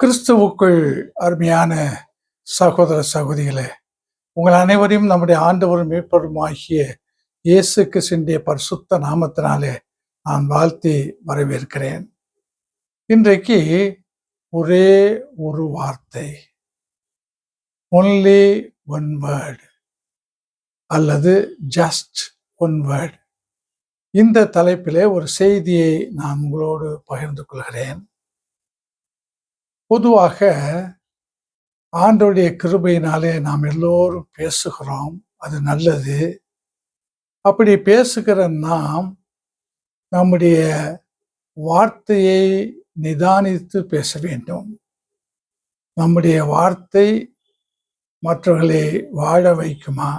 கிறிஸ்துவுக்குள் அருமையான சகோதர சகோதரிகளே, உங்கள் அனைவரையும் நம்முடைய ஆண்டவரும் மீட்பருமாகிய இயேசு கிறிஸ்துவின் பரிசுத்த நாமத்தினாலே நான் வாழ்த்தி வரவேற்கிறேன். இன்றைக்கு ஒரே ஒரு வார்த்தை, ஒன்லி ஒன் வேர்ட் அல்லது ஜஸ்ட் ஒன் வேர்ட். இந்த தலைப்பிலே ஒரு செய்தியை நான் உங்களோடு பகிர்ந்து கொள்கிறேன். பொதுவாக ஆண்டவருடைய கிருபையினாலே நாம் எல்லோரும் பேசுகிறோம், அது நல்லது. அப்படி பேசுகிற நாம் நம்முடைய வார்த்தையை நிதானித்து பேச வேண்டும். நம்முடைய வார்த்தை மற்றவர்களை வாழ வைக்குமா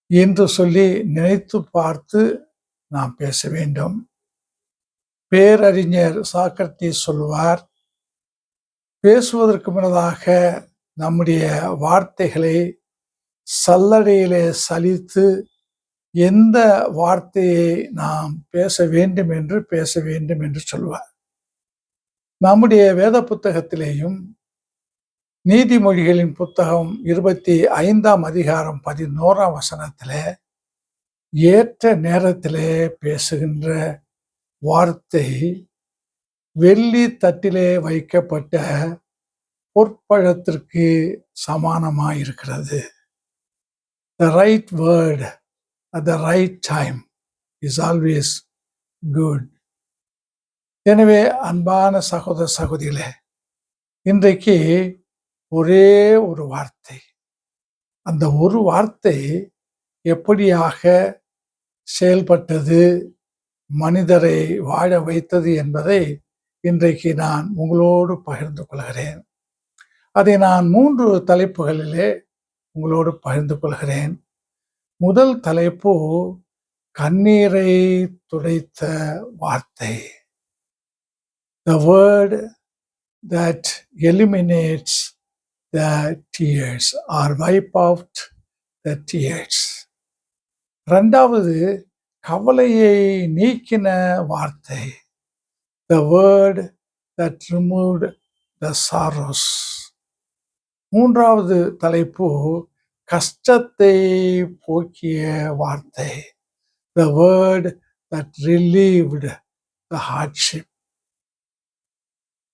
என்று சொல்லி நினைத்து பார்த்து நாம் பேச வேண்டும். பேரறிஞர் சாக்ரடீஸ் சொல்வார், பேசுவதற்கு முன்னதாக நம்முடைய வார்த்தைகளை சல்லடையிலே சலித்து எந்த வார்த்தையை நாம் பேச வேண்டும் என்று சொல்வார். நம்முடைய வேத புத்தகத்திலேயும் நீதிமொழிகளின் புத்தகம் 25ஆம் அதிகாரம் 11ஆம் வசனத்திலே ஏற்ற நேரத்திலே பேசுகின்ற வார்த்தை வெள்ளி தட்டிலே வைக்கப்பட்ட பொற்பழத்திற்கு சமானமாயிருக்கிறது. The right word at the right time is always good. எனவே அன்பான சகோதர சகோதரிகளே, இன்றைக்கு ஒரே ஒரு வார்த்தை, அந்த ஒரு வார்த்தை எப்படியாக செயல்பட்டது, மனிதரை வாழ வைத்தது என்பதை இன்றைக்கு நான் உங்களோடு பகிர்ந்து கொள்கிறேன். அதை நான் 3 தலைப்புகளிலே உங்களோடு பகிர்ந்து கொள்கிறேன். முதல் தலைப்பு கண்ணீரை துடைத்த வார்த்தை. The word that eliminates the tears or wipe out the tears. இரண்டாவது கவலையை நீக்கின வார்த்தை. The word that removed the sorrows. மூன்றாவது தலைப்பு கஷ்டத்தை போக்கிய வார்த்தை. The word that relieved the hardship.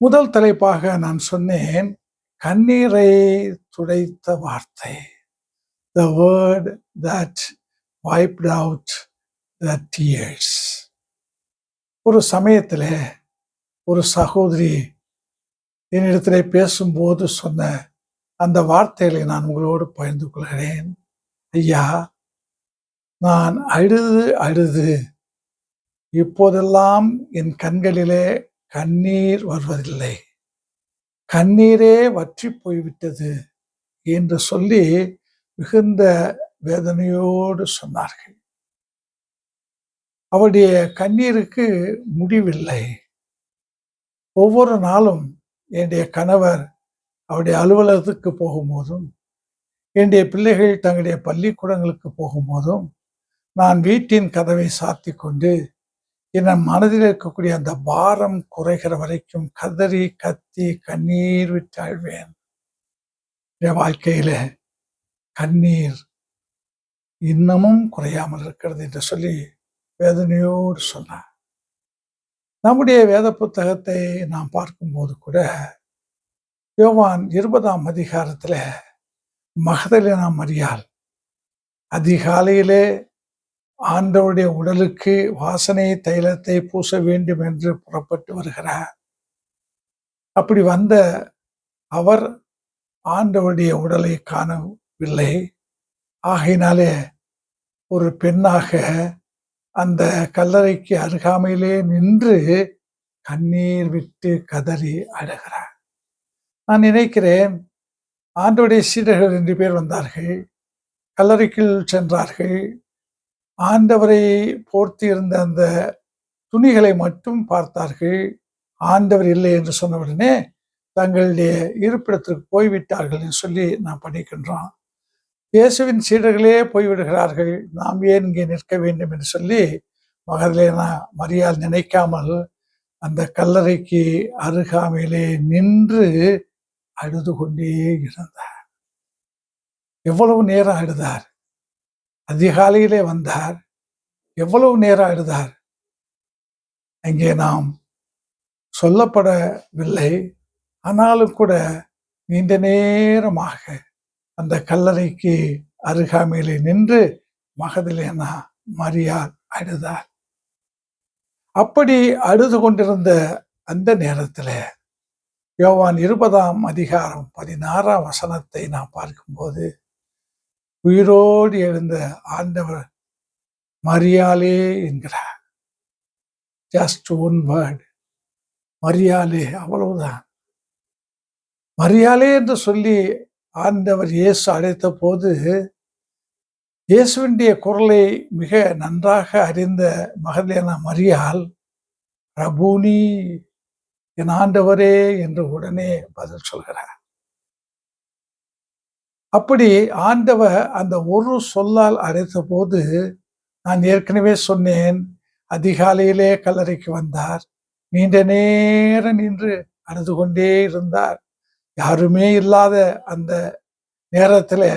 முதல் தலைப்பாக நான் சொன்னேன், கண்ணீரை துடைத்த வார்த்தை. The word that wiped out the tears. ஒரு சமயத்தில் ஒரு சகோதரி என்னிடத்திலே பேசும்போது சொன்ன அந்த வார்த்தைகளை நான் உங்களோடு பகிர்ந்து கொள்கிறேன். ஐயா, நான் அழுது இப்போதெல்லாம் என் கண்களிலே கண்ணீர் வருவதில்லை, கண்ணீரே வற்றி போய்விட்டது என்று சொல்லி மிகுந்த வேதனையோடு சொன்னார்கள். அவருடைய கண்ணீருக்கு முடிவில்லை. ஒவ்வொரு நாளும் என்னுடைய கணவர் அவருடைய அலுவலகத்துக்கு போகும்போதும், என்னுடைய பிள்ளைகள் தங்களுடைய பள்ளிக்கூடங்களுக்கு போகும்போதும் நான் வீட்டின் கதவை சாத்தி கொண்டு என் மனதில் இருக்கக்கூடிய அந்த பாரம் குறைகிற வரைக்கும் கதறி கத்தி கண்ணீர் விட்டு அழுவேன். என் வாழ்க்கையில கண்ணீர் இன்னமும் குறையாமல் இருக்கிறது என்று சொல்லி வேதனையோடு சொன்னார். நம்முடைய வேத புத்தகத்தை நாம் பார்க்கும்போது கூட யோவான் 20ஆம் அதிகாரத்துல மகதலேனா மரியாள் அதிகாலையிலே ஆண்டவருடைய உடலுக்கு வாசனை தைலத்தை பூச வேண்டும் என்று புறப்பட்டு வருகிறார். அப்படி வந்த அவர் ஆண்டவருடைய உடலை காணவில்லை. ஆகையினாலே ஒரு பெண்ணாக அந்த கல்லறைக்கு அருகாமையிலே நின்று கண்ணீர் விட்டு கதறி அழுகிறார். நான் நினைக்கிறேன், ஆண்டவருடைய சீடர்கள் 2 பேர் வந்தார்கள், கல்லறைக்குள் சென்றார்கள். ஆண்டவரை போர்த்தி இருந்த அந்த துணிகளை மட்டும் பார்த்தார்கள். ஆண்டவர் இல்லை என்று சொன்னவுடனே தங்களுடைய இருப்பிடத்திற்கு போய்விட்டார்கள் என்று சொல்லி நாம் படிக்கின்றோம். இயேசுவின் சீடர்களே போய்விடுகிறார்கள், நாம் ஏன் இங்கே நிற்க வேண்டும் என்று சொல்லி மகதலேனா மரியாள் நினைக்காமல் அந்த கல்லறைக்கு அருகாமையிலே நின்று அழுது கொண்டே இருந்தார். எவ்வளவு நேரம் அழுதார்? அதிகாலையிலே வந்தார். எவ்வளவு நேரம் அழுதார்? அங்கே நாம் சொல்லப்படவில்லை. ஆனாலும் கூட நீண்ட நேரமாக அந்த கல்லறைக்கு அருகாமையிலே நின்று மகதலேனா மரியாள் அழுதார். அப்படி அழுது கொண்டிருந்த அந்த நேரத்தில் யோவான் 20ஆம் அதிகாரம் 16ஆம் வசனத்தை நாம் பார்க்கும்போது, உயிரோடு எழுந்த ஆண்டவர் மரியாளே என்கிறார். ஜஸ்ட் ஒன் வேர்ட், மரியாளே, அவ்வளவுதான். மரியாளே என்று சொல்லி ஆண்டவர் இயேசு அழைத்த போது, இயேசுவினுடைய குரலை மிக நன்றாக அறிந்த மகதலேனா மரியாள், ரபூனி, என் ஆண்டவரே என்று உடனே பதில் சொல்கிறார். அப்படி ஆண்டவர் அந்த ஒரு சொல்லால் அழைத்த போது, நான் ஏற்கனவே சொன்னேன், அதிகாலையிலே கல்லறைக்கு வந்தார். நீண்ட நேரம் நின்று அழுது கொண்டே இருந்தார். யாருமே இல்லாத அந்த நேரத்தில்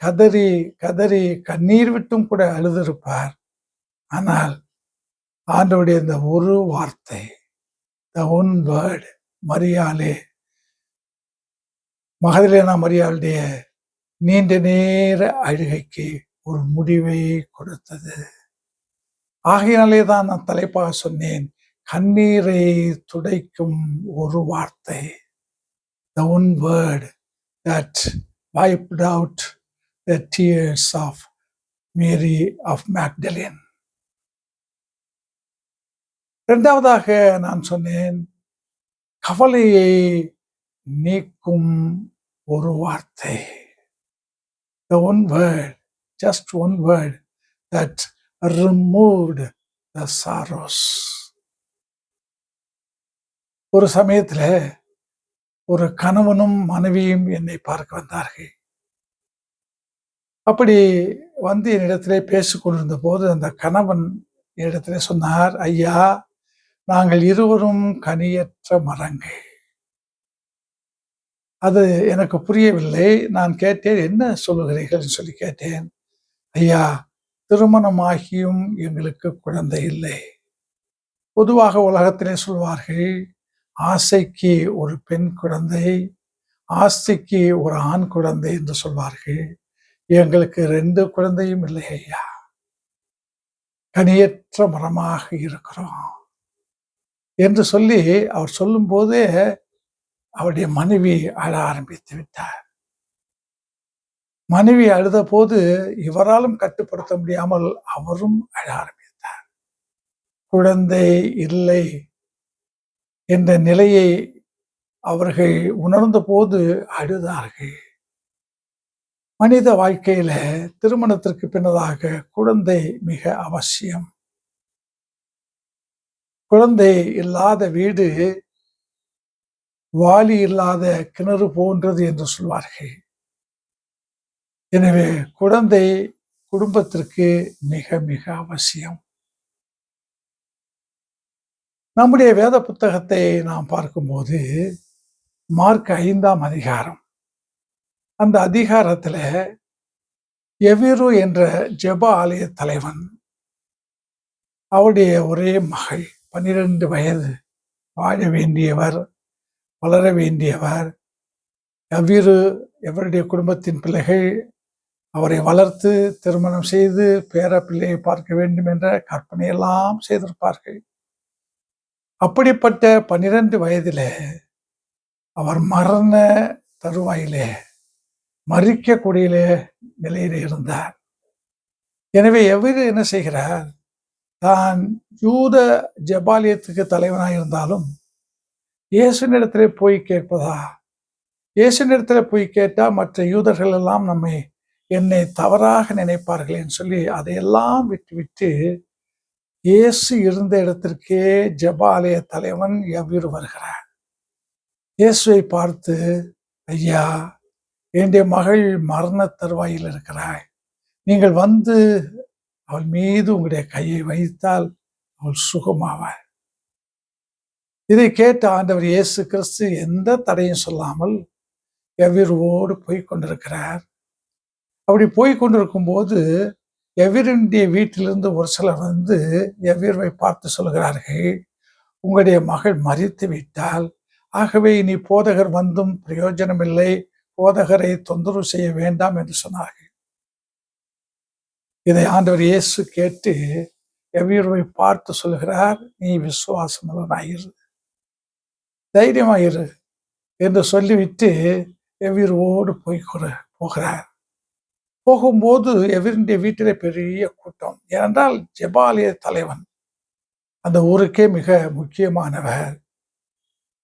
கதறி கதறி கண்ணீர் விட்டும் கூட அழுதிருப்பார். ஆனால் ஆண்டவருடைய இந்த ஒரு வார்த்தை, த ஒன் வேர்ட், மரியாளே, மகதலேனா மரியாளுடைய நீண்ட நேர அழுகைக்கு ஒரு முடிவை கொடுத்தது. ஆகையினாலே தான் நான் தலைப்பாக சொன்னேன், கண்ணீரை துடைக்கும் ஒரு வார்த்தை, the one word that wiped out the tears of Mary of Magdalene. இரண்டாவதாக நான் சொன்னேன், கவலையை நீக்கும் ஒரு வார்த்தை, the one word, just one word that removed the sorrows. ஒரு சமயத்தில் ஒரு கணவனும் மனைவியும் என்னை பார்க்க வந்தார்கள். அப்படி வந்து என்னிடத்திலே பேசிக்கொண்டிருந்த போது அந்த கணவன் என்னிடத்திலே சொன்னார், ஐயா, நாங்கள் இருவரும் கனியற்ற மரங்கள். அது எனக்கு புரியவில்லை. நான் கேட்டேன், என்ன சொல்லுகிறீர்கள் சொல்லி கேட்டேன். ஐயா, திருமணமாகியும் எங்களுக்கு குழந்தை இல்லை. பொதுவாக உலகத்திலே சொல்வார்கள், ஆசைக்கு ஒரு பெண் குழந்தை, ஆசைக்கு ஒரு ஆண் குழந்தை என்று சொல்வார்கள். எங்களுக்கு 2 குழந்தையும் இல்லை ஐயா, கனியற்ற மரமாக இருக்கிறோம் என்று சொல்லி அவர் சொல்லும் போதே அவருடைய மனைவி அழ ஆரம்பித்து விட்டார். மனைவி அழுத போது இவராலும் கட்டுப்படுத்த முடியாமல் அவரும் அழ ஆரம்பித்தார். குழந்தை இல்லை என்ற நிலையை அவர்கள் உணர்ந்த போது அழுதார்கள். மனித வாழ்க்கையில திருமணத்திற்கு பின்னதாக குழந்தை மிக அவசியம். குழந்தை இல்லாத வீடு வாளி இல்லாத கிணறு போன்றது என்று சொல்வார்கள். எனவே குழந்தை குடும்பத்திற்கு மிக மிக அவசியம். நம்முடைய வேத புத்தகத்தை நாம் பார்க்கும்போது மார்க் 5ஆம் அதிகாரம், அந்த அதிகாரத்தில் எவிரு என்ற ஜெப ஆலய தலைவன், அவருடைய ஒரே மகள், 12 வயது, வாழ வேண்டியவர், வளர வேண்டியவர். எவ்விரு எவருடைய குடும்பத்தின் பிள்ளைகள், அவரை வளர்த்து திருமணம் செய்து பேர பிள்ளையை பார்க்க வேண்டும் என்ற கற்பனையெல்லாம் செய்திருப்பார்கள். அப்படிப்பட்ட 12 வயதிலே அவர் மரண தருவாயிலே, மரிக்கக்கூடிய நிலையில இருந்தார். எனவே எவ்விரு என்ன செய்கிறார், தான் யூத ஜெபாலயத்துக்கு தலைவனாக இருந்தாலும் இயேசுவினிடத்திலே போய் கேட்பதா, இயேசுவினிடத்திலே போய் கேட்டால் மற்ற யூதர்கள் எல்லாம் என்னை தவறாக நினைப்பார்களேன்னு சொல்லி அதையெல்லாம் விட்டு இயேசு இருந்த இடத்திற்கே ஜெபாலய தலைவன் எவ்விரு வருகிறார். இயேசுவை பார்த்து, ஐயா, என்னுடைய மகள் மரண தருவாயில் இருக்கிறாய், நீங்கள் வந்து அவள் மீது உங்களுடைய கையை வைத்தால் அவள் சுகமாவாள். இதை கேட்ட ஆண்டவர் இயேசு கிறிஸ்து எந்த தடையும் சொல்லாமல் எவ்விருவோடு போய் கொண்டிருக்கிறார். அப்படி போய் கொண்டிருக்கும் போது எவ்விருடைய வீட்டிலிருந்து ஒரு சிலர் வந்து எவ்விருவை பார்த்து சொல்கிறார்கள், உங்களுடைய மகள் மரித்து விட்டால், ஆகவே இனி போதகர் வந்தும் பிரயோஜனமில்லை, போதகரை தொந்தரவு செய்ய வேண்டாம் என்று சொன்னார்கள். இதை ஆண்டவர் இயேசு கேட்டு எவ்விருவை பார்த்து சொல்கிறார், நீ விசுவாசமுள்ளவனாயிரு, தைரியமாயிரு என்று சொல்லிவிட்டு எவ்விருவோடு போகிறார். போகும்போது எவ்விருடைய வீட்டிலே பெரிய கூட்டம். ஏனென்றால் ஜெபாலய தலைவன், அந்த ஊருக்கே மிக முக்கியமானவர்,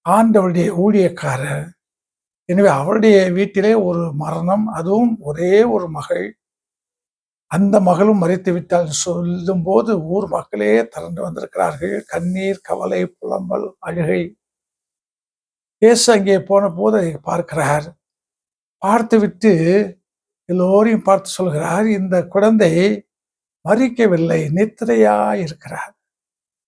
ஆண்டவருடைய ஊழியக்காரர். எனவே அவருடைய வீட்டிலே ஒரு மரணம், அதுவும் ஒரே ஒரு மகள். அந்த மகளும் மரித்து விட்டால் சொல்லும் போது ஊர் மக்களே திரண்டு வந்திருக்கிறார்கள். கண்ணீர், கவலை, புலம்பல், அழுகை. இயேசு அங்கே போன போது பார்க்கிறார். பார்த்துவிட்டு எல்லோரையும் பார்த்து சொல்கிறார், இந்த குழந்தை மரிக்கவில்லை, நித்திரையா இருக்கிறார்.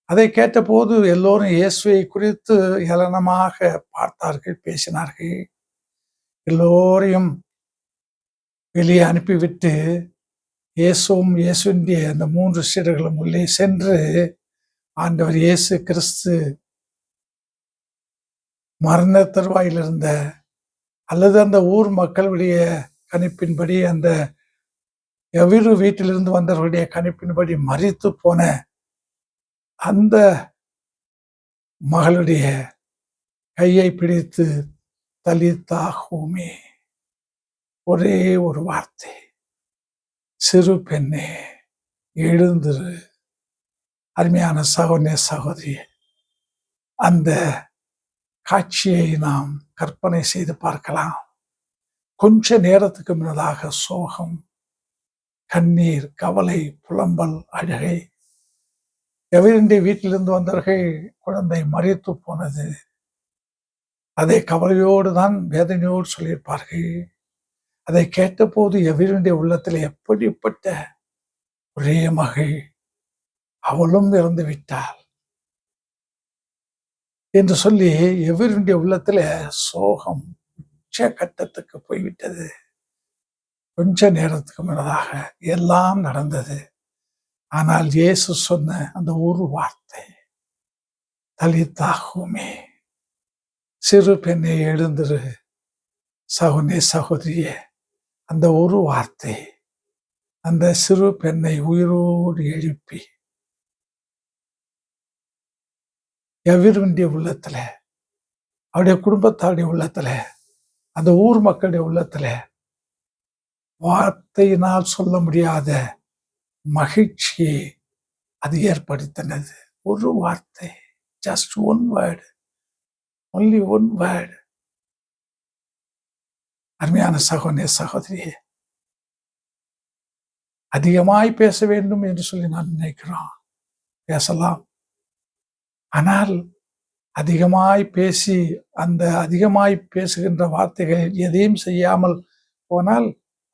அதை கேட்டபோது எல்லோரும் இயேசுவை குறித்து ஏளனமாக பார்த்தார்கள், பேசினார்கள். எல்லோரையும் வெளியே அனுப்பிவிட்டு இயேசுவும் இயேசுடைய அந்த 3 சீடர்களும் உள்ளே சென்று ஆண்டவர் இயேசு கிறிஸ்து மரண தருவாயில் இருந்த அல்லது அந்த ஊர் மக்களுடைய கணிப்பின்படி, அந்த எவ்விரு வீட்டிலிருந்து வந்தவர்களுடைய கணிப்பின்படி மரித்து போன அந்த மகளுடைய கையை பிடித்து தலித்தாகுமே, ஒரே ஒரு வார்த்தை, சிறு பெண்ணே எழுந்திரு. அருமையான சகோதரனே, சகோதரி, அந்த காட்சியை நாம் கற்பனை செய்து பார்க்கலாம். கொஞ்ச நேரத்துக்கு முன்னதாக சோகம், கண்ணீர், கவலை, புலம்பல், அழுகை. எவருடைய வீட்டிலிருந்து வந்தவர்கள் குழந்தை மரித்து போனது, அதை கவலையோடு தான் வேதனையோடு சொல்லியிருப்பார்கள். அதை கேட்டபோது எவருடைய உள்ளத்தில் எப்படிப்பட்ட ஒரே மகள், அவளும் இறந்து விட்டாள் என்று சொல்லி எவருடைய உள்ளத்துல சோகம் உச்ச கட்டத்துக்கு போய்விட்டது. கொஞ்ச நேரத்துக்கு முன்னதாக எல்லாம் நடந்தது. ஆனால் இயேசு சொன்ன அந்த ஒரு வார்த்தை, தலித்தாகுமே, சிறு பெண்ணை எழுந்திரு. சகோதரனே, சகோதரியே, அந்த ஒரு வார்த்தை அந்த சிறு பெண்ணை உயிரோடு எழுப்பி எவருடைய உள்ளத்துல, அவருடைய குடும்பத்தாருடைய உள்ளத்துல, அந்த ஊர் மக்களுடைய உள்ளத்துல வார்த்தையினால் சொல்ல முடியாத மகிழ்ச்சியை அது ஏற்படுத்தினது. ஒரு வார்த்தை, just one word, only one word. அருமையான சகோதரனே, சகோதரியே, அதிகமாய் பேச வேண்டும் என்று சொல்லி நான் நினைக்கிறோம், பேசலாம். ஆனால் அதிகமாய் பேசி அந்த அதிகமாய் பேசுகின்ற வார்த்தைகள் எதையும் செய்யாமல் போனால்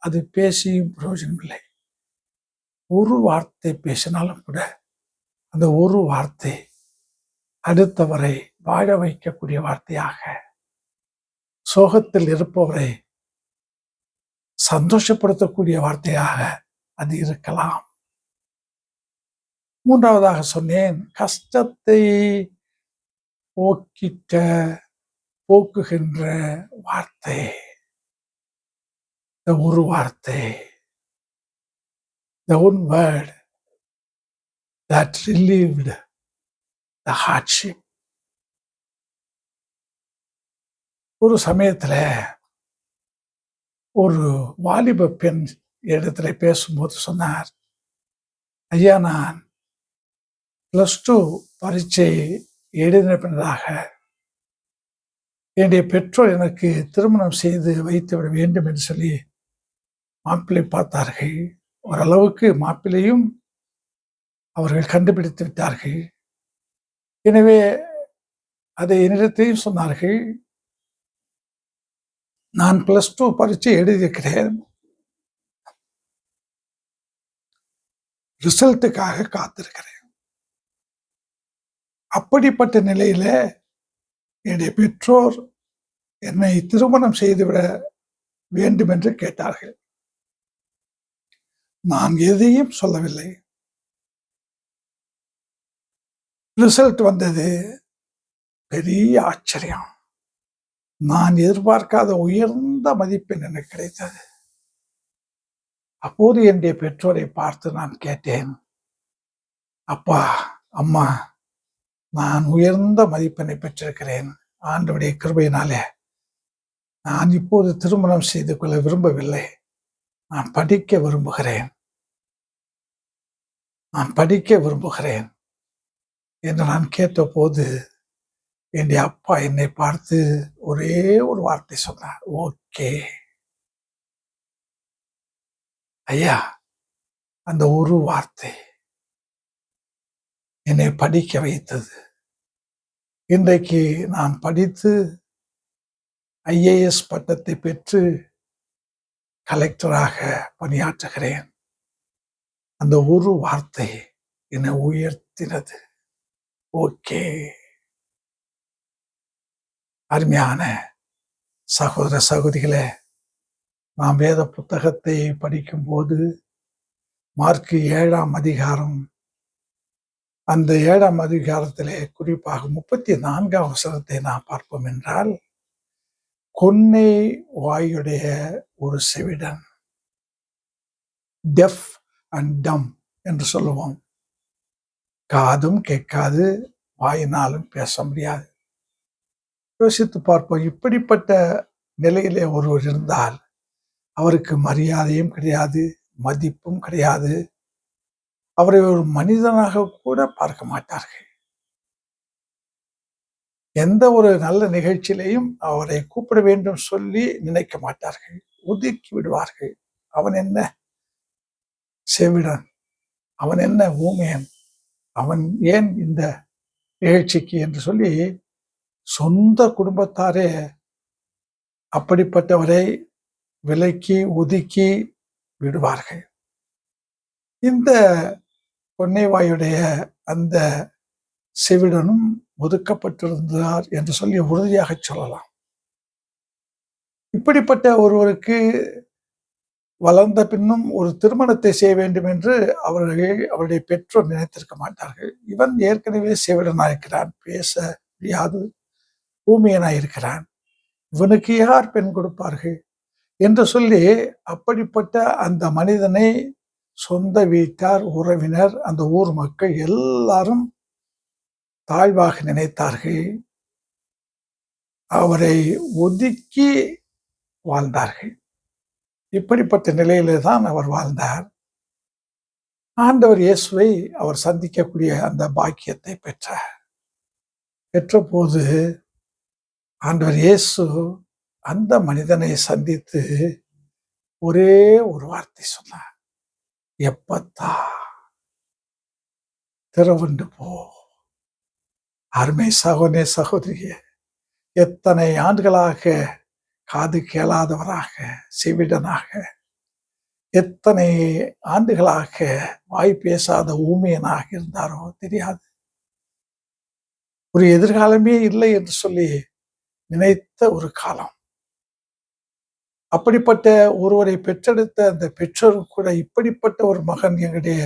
அது பேசியும் பிரயோஜனம் இல்லை. ஒரு வார்த்தை பேசினாலும் கூட அந்த ஒரு வார்த்தை அடுத்தவரை வாழ வைக்கக்கூடிய வார்த்தையாக, சோகத்தில் இருப்பவரை சந்தோஷப்படுத்தக்கூடிய வார்த்தையாக அது இருக்கலாம். மூன்றாவதாக சொன்னேன், கஷ்டத்தை போக்குகின்ற வார்த்தை. இந்த ஒரு வார்த்தை, the one word that relieved the hardship. ஒரு சமயத்துல ஒரு வாலிப பெண் இடத்துல பேசும்போது சொன்னார், ஐயா, நான் +2 பரீட்சை எழுதின பின்னதாக என்னுடைய பெற்றோர் எனக்கு திருமணம் செய்து வைத்து விட வேண்டும் என்று சொல்லி மாப்பிள்ளை பார்த்தார்கள். ஓரளவுக்கு மாப்பிள்ளையும் அவர்கள் கண்டுபிடித்து விட்டார்கள். எனவே அதை என்னிடத்தையும் சொன்னார்கள். நான் +2 பரீட்சை எழுதியிருக்கிறேன், ரிசல்ட்டுக்காக காத்திருக்கிறேன். அப்படிப்பட்ட நிலையில என்னுடைய பெற்றோர் என்னை திருமணம் செய்துவிட வேண்டும் என்று கேட்டார்கள். நான் எதையும் சொல்லவில்லை. ரிசல்ட் வந்தது. பெரிய ஆச்சரியம். நான் எதிர்பார்க்காத உயர்ந்த மதிப்பெண் எனக்கு கிடைத்தது. அப்போது என்னுடைய பெற்றோரை பார்த்து நான் கேட்டேன், அப்பா, அம்மா, நான் உயர்ந்த மதிப்பெண்ணை பெற்றிருக்கிறேன். ஆண்டவருடைய கிருபையினாலே நான் இப்போது திருமணம் செய்து கொள்ள விரும்பவில்லை. நான் படிக்க விரும்புகிறேன் என்று நான் கேட்டபோது என்னுடைய அப்பா என்னை பார்த்து ஒரே ஒரு வார்த்தை சொன்னார், ஓகே. ஐயா, அந்த ஒரு வார்த்தை என்னை படிக்க வைத்தது. இன்றைக்கு நான் படித்து ஐஏஎஸ் பட்டத்தை பெற்று கலெக்டராக பணியாற்றுகிறேன். அந்த ஒரு வார்த்தை என்னை உயர்த்தினது. ஓகே. அருமையான சகோதர சகோதரிகளே, நாம் வேத புத்தகத்தை படிக்கும்போது மார்க்கு 7ஆம் அதிகாரம், அந்த 7ஆம் அதிகாரத்திலே குறிப்பாக 34ஆம் வசனத்தை நாம் பார்ப்போம் என்றால், கொன்னை வாயுடைய ஒரு செவிடன், டெஃப் அண்ட் டம் என்று சொல்லுவோம். காதும் கேட்காது, வாயினாலும் பேச முடியாது. யோசித்து பார்ப்போம். இப்படிப்பட்ட நிலையிலே ஒருவர் இருந்தால் அவருக்கு மரியாதையும் கிடையாது, மதிப்பும் கிடையாது. அவரை ஒரு மனிதனாக கூட பார்க்க மாட்டார்கள். எந்த ஒரு நல்ல நிகழ்ச்சியிலையும் அவரை கூப்பிட வேண்டும் சொல்லி நினைக்க மாட்டார்கள். ஒதுக்கி விடுவார்கள். அவன் என்ன செவிடன், அவன் என்ன ஊமையன், அவன் ஏன் இந்த நிகழ்ச்சிக்கு என்று சொல்லி சொந்த குடும்பத்தாரே அப்படிப்பட்டவரை விலக்கி ஒதுக்கி விடுவார்கள். இந்த பொன்னைவாயுடைய அந்த செவிடனும் ஒதுக்கப்பட்டிருந்தார் என்று சொல்லி உறுதியாக சொல்லலாம். இப்படிப்பட்ட ஒருவருக்கு வளர்ந்த பின்னும் ஒரு திருமணத்தை செய்ய வேண்டும் என்று அவருடைய பெற்றோர் நினைத்திருக்க மாட்டார்கள். இவன் ஏற்கனவே செவிடனாயிருக்கிறான், பேச முடியாது, ஊமையனாயிருக்கிறான், இவனுக்கு யார் பெண் கொடுப்பார்கள் என்று சொல்லி அப்படிப்பட்ட அந்த மனிதனை சொந்த வீட்டார், உறவினர், அந்த ஊர் மக்கள் எல்லாரும் தாழ்வாக நினைத்தார்கள். அவரை ஒதுக்கி வாழ்ந்தார்கள். இப்படிப்பட்ட நிலையிலே தான் அவர் வாழ்ந்தார். ஆண்டவர் இயேசுவை அவர் சந்திக்கக்கூடிய அந்த பாக்கியத்தை பெற்றார். பெற்றபோது ஆண்டவர் இயேசு அந்த மனிதனை சந்தித்து ஒரே ஒரு வார்த்தை சொன்னார், எப்பத்தா, திறவுண்டு போ. அருமை சகோதரனே, சகோதரியே, எத்தனை ஆண்டுகளாக காது கேளாதவராக, செவிடனாக, எத்தனை ஆண்டுகளாக வாய் பேசாத ஊமையனாக இருந்தாரோ தெரியாது. ஒரு எதிர்காலமே இல்லை என்று சொல்லி நினைத்த ஒரு காலம். அப்படிப்பட்ட ஒருவரை பெற்றெடுத்த அந்த பெற்றோரும் கூட இப்படிப்பட்ட ஒரு மகன் எங்களுடைய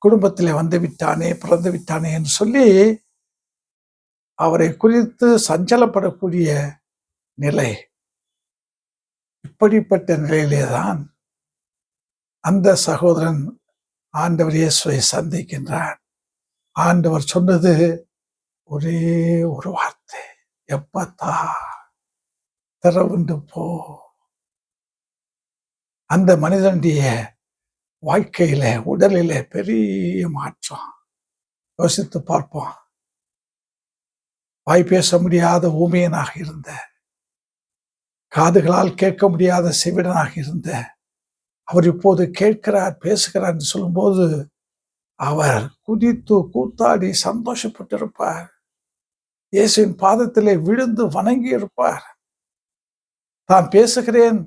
குடும்பத்திலே வந்து விட்டானே, பிறந்து விட்டானே என்று சொல்லி அவரை குறித்து சஞ்சலப்படக்கூடிய நிலை. இப்படிப்பட்ட நிலையிலேதான் அந்த சகோதரன் ஆண்டவர் இயேசுவை சந்திக்கின்றார். ஆண்டவர் சொன்னது ஒரே ஒரு வார்த்தை, எப்பத்தா, திறவுண்டு போ. அந்த மனிதனுடைய வாழ்க்கையில, உடலில பெரிய மாற்றம். யோசித்து பார்ப்போம். வாய் பேச முடியாத ஊமையனாக இருந்த, காதுகளால் கேட்க முடியாத செவிடனாக இருந்த அவர் இப்போது கேட்கிறார், பேசுகிறார் என்று சொல்லும்போது அவர் குதித்து கூத்தாடி சந்தோஷப்பட்டிருப்பார். இயேசுவின் பாதத்திலே விழுந்து வணங்கி இருப்பார். தான் பேசுகிறேன்,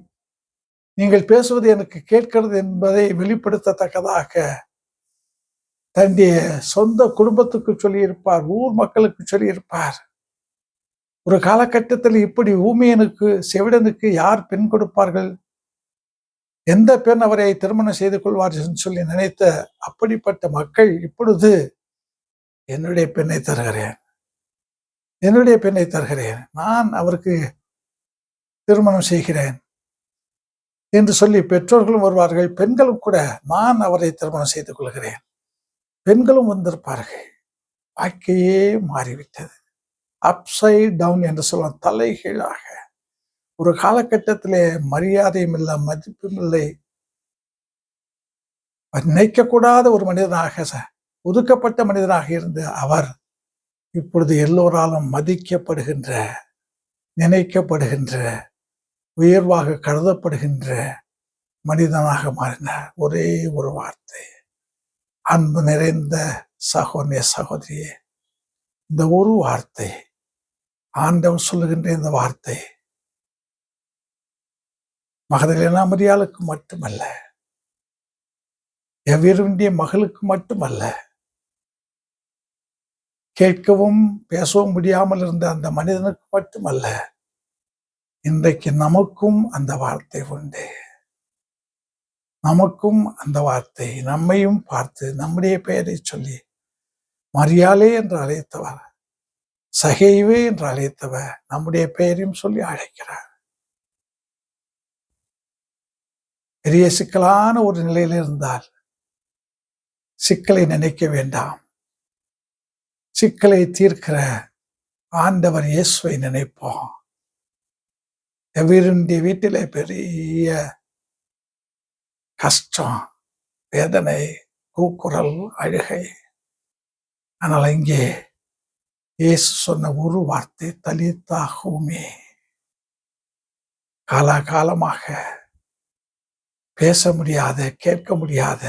நீங்கள் பேசுவது எனக்கு கேட்கிறது என்பதை வெளிப்படுத்தத்தக்கதாக தன்னுடைய சொந்த குடும்பத்துக்கு சொல்லியிருப்பார், ஊர் மக்களுக்கு சொல்லியிருப்பார். ஒரு காலகட்டத்தில் இப்படி ஊமையனுக்கு செவிடனுக்கு யார் பெண் கொடுப்பார்கள், எந்த பெண் அவரை திருமணம் செய்து கொள்வார் என்று சொல்லி நினைத்த அப்படிப்பட்ட மக்கள் இப்பொழுது என்னுடைய பெண்ணை தருகிறேன், என்னுடைய பெண்ணை தருகிறேன், நான் அவருக்கு திருமணம் செய்கிறேன் என்று சொல்லி பெற்றோர்களும் வருவார்கள். பெண்களும் கூட நான் அவரை திருமணம் செய்து கொள்கிறேன், பெண்களும் வந்திருப்பார்கள். வாழ்க்கையே மாறிவிட்டது. அப்சைட் டவுன் என்று சொல்லுவோம், தலைகீழாக. ஒரு காலகட்டத்திலே மரியாதையும் இல்லை, மதிப்பும் இல்லை, நினைக்கக்கூடாத ஒரு மனிதனாக, ஒதுக்கப்பட்ட மனிதனாக இருந்த அவர் இப்பொழுது எல்லோராலும் மதிக்கப்படுகின்ற, நினைக்கப்படுகின்ற, உயர்வாக கருதப்படுகின்ற மனிதனாக மாறினார். ஒரே ஒரு வார்த்தை, அன்பு நிறைந்த சகோதரிய சகோதரியே, இந்த ஒரு வார்த்தை, ஆண்டவர் சொல்லுகின்ற இந்த வார்த்தை மகதலேனா மரியாளுக்கு மட்டுமல்ல, எவ்விருந்திய மகளுக்கு மட்டுமல்ல, கேட்கவும் பேசவும் முடியாமல் இருந்த அந்த மனிதனுக்கு மட்டுமல்ல, இன்றைக்கு நமக்கும் அந்த வார்த்தை உண்டு. நமக்கும் அந்த வார்த்தை, நம்மையும் பார்த்து நம்முடைய பெயரை சொல்லி மரியாளே என்று அழைத்தவர், சகேயுவே என்று அழைத்தவர் நம்முடைய பெயரையும் சொல்லி அழைக்கிறார். பெரிய சிக்கலான ஒரு நிலையில் இருந்தால் சிக்கலை நினைக்க வேண்டாம், சிக்கலை தீர்க்கிற ஆண்டவர் இயேசுவை நினைப்போம். எவருடைய வீட்டிலே பெரிய கஷ்டம், வேதனை, கூக்குரல், அழுகை, ஆனால் இங்கே இயேசு சொன்ன ஒரு வார்த்தை, தலித்தா கூமி. காலாகாலமாக பேச முடியாத, கேட்க முடியாத,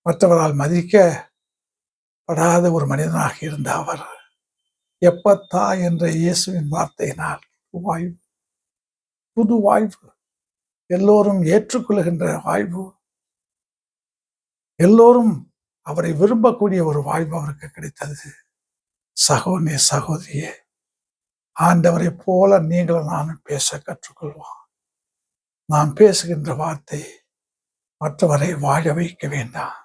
மற்றவரால் மதிக்கப்படாத ஒரு மனிதனாக இருந்த அவர் எப்பத்தா என்ற இயேசுவின் வார்த்தையினால் வாய்வு, புது வாழ்வு, எல்லோரும் ஏற்றுக்கொள்கின்ற வாழ்வு, எல்லோரும் அவரை விரும்பக்கூடிய ஒரு வாழ்வு அவருக்கு கிடைத்தது. சகோதரிய சகோதரியே, ஆண்டவரை போல நீங்களும் நானும் பேச கற்றுக்கொள்வோம். நாம் பேசுகின்ற வார்த்தை மற்றவரை வாழ வைக்க வேண்டாம்.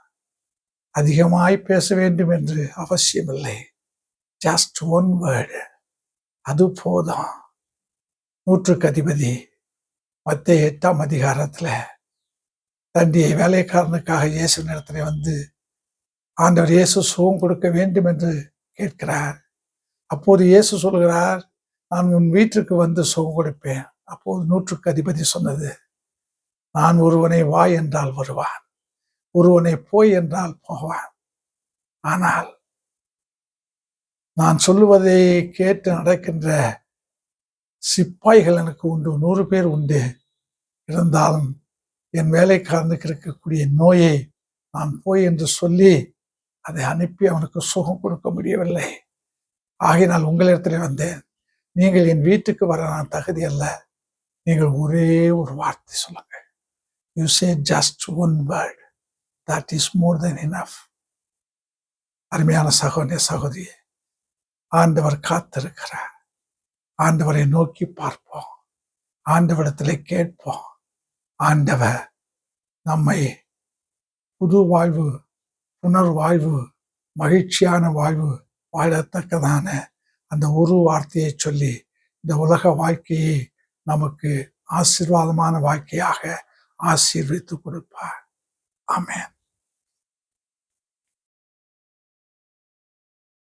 அதிகமாய் பேச வேண்டும் என்று அவசியமில்லை. ஜஸ்ட் ஒன் வேர்டு, அது போதும். நூற்றுக்கு அதிபதி மத்தேயு 8ஆம் அதிகாரத்துல தன்னுடைய வேலைக்காரனுக்காக இயேசு நேரத்தில் வந்து ஆண்டவர் இயேசு சுகம் கொடுக்க வேண்டும் என்று கேட்கிறார். அப்போது இயேசு சொல்கிறார், நான் உன் வீட்டிற்கு வந்து சுகம் கொடுப்பேன். அப்போது நூற்றுக்கு அதிபதி சொன்னது, நான் ஒருவனை வா என்றால் வருவான், ஒருவனை போய் என்றால் போவான், ஆனால் நான் சொல்லுவதை கேட்டு நடக்கின்ற சிப்பாய்கள் எனக்கு உண்டு, 100 பேர் உண்டு. இருந்தாலும் என் வேலைக்காரனுக்கு இருக்கக்கூடிய நோயை நான் போய் என்று சொல்லி அதை அனுப்பி அவனுக்கு சுகம் கொடுக்க முடியவில்லை. ஆகினால் உங்களிடத்தில் வந்தேன். நீங்கள் என் வீட்டுக்கு வர நான் தகுதி அல்ல. நீங்கள் ஒரே ஒரு வார்த்தை சொல்லுங்க. You say just one word. That is more than enough. அருமையான சகோதரிய சகோதரியே, ஆண்டவர் காத்திருக்கிறார். ஆண்டவரை நோக்கி பார்ப்போம், ஆண்டவரிடத்திலே கேட்போம். ஆண்டவர் நம்மை புது வாழ்வு, புனர்வாழ்வு, மகிழ்ச்சியான வாழ்வு வாழத்தக்கதான அந்த ஒரு வார்த்தையை சொல்லி இந்த உலக வாழ்க்கையை நமக்கு ஆசீர்வாதமான வாழ்க்கையாக ஆசீர்வதித்து கொடுப்பார். ஆமென்.